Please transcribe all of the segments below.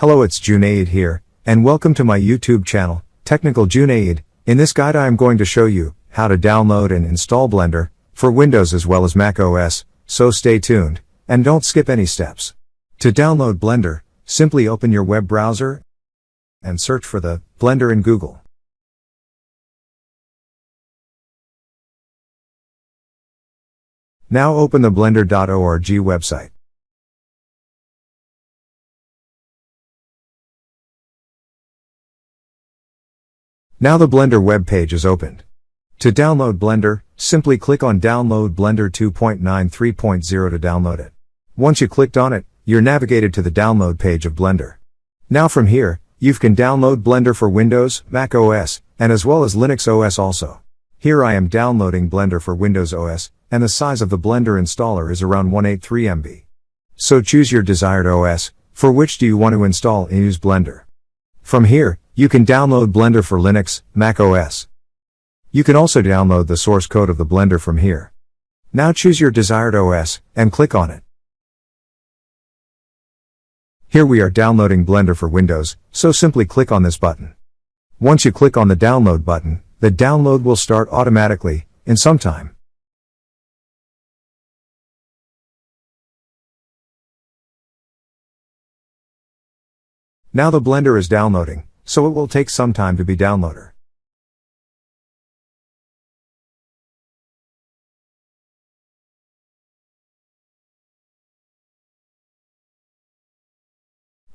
Hello, it's 𝗥𝗲𝗋𝗄 here, and welcome to my YouTube channel, Technical 𝗥𝗲𝗋. In this guide I am going to show you how to download and install Blender for Windows as well as Mac OS, so stay tuned, and don't skip any steps. To download Blender, simply open your web browser and search for the Blender in Google. Now open the blender.org website. Now the Blender web page is opened. To download Blender, simply click on Download Blender 2.9 3.0 to download it. Once you clicked on it, you're navigated to the download page of Blender. Now from here, you can download Blender for Windows, Mac OS, and as well as Linux OS also. Here I am downloading Blender for Windows OS, and the size of the Blender installer is around 183 MB. So choose your desired OS, for which do you want to install and use Blender. From here, you can download Blender for Linux, Mac OS. You can also download the source code of the Blender from here. Now choose your desired OS, and click on it. Here we are downloading Blender for Windows, so simply click on this button. Once you click on the download button, the download will start automatically, in some time. Now the Blender is downloading, so it will take some time to be downloaded.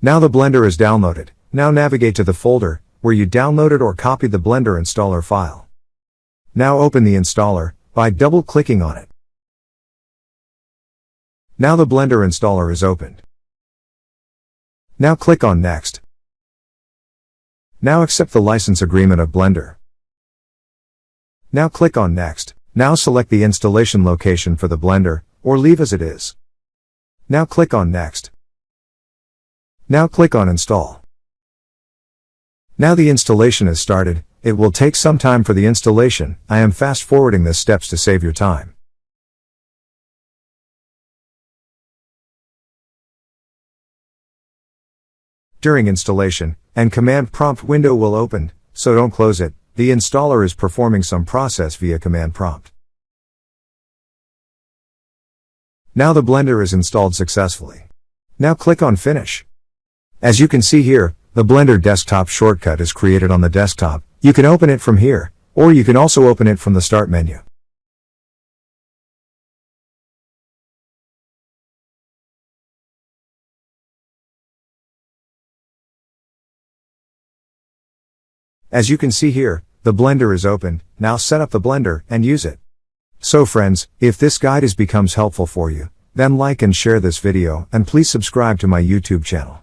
Now the Blender is downloaded. Now navigate to the folder where you downloaded or copied the Blender installer file. Now open the installer by double-clicking on it. Now the Blender installer is opened. Now click on Next. Now accept the license agreement of Blender. Now click on Next. Now select the installation location for the Blender, or leave as it is. Now click on Next. Now click on Install. Now the installation is started. It will take some time for the installation. I am fast forwarding the steps to save your time. During installation, and command prompt window will open, so don't close it. The installer is performing some process via command prompt. Now the Blender is installed successfully. Now click on Finish. As you can see here, the Blender desktop shortcut is created on the desktop. You can open it from here, or you can also open it from the Start menu. As you can see here, the Blender is open. Now set up the Blender and use it. So friends, if this guide becomes helpful for you, then like and share this video, and please subscribe to my YouTube channel.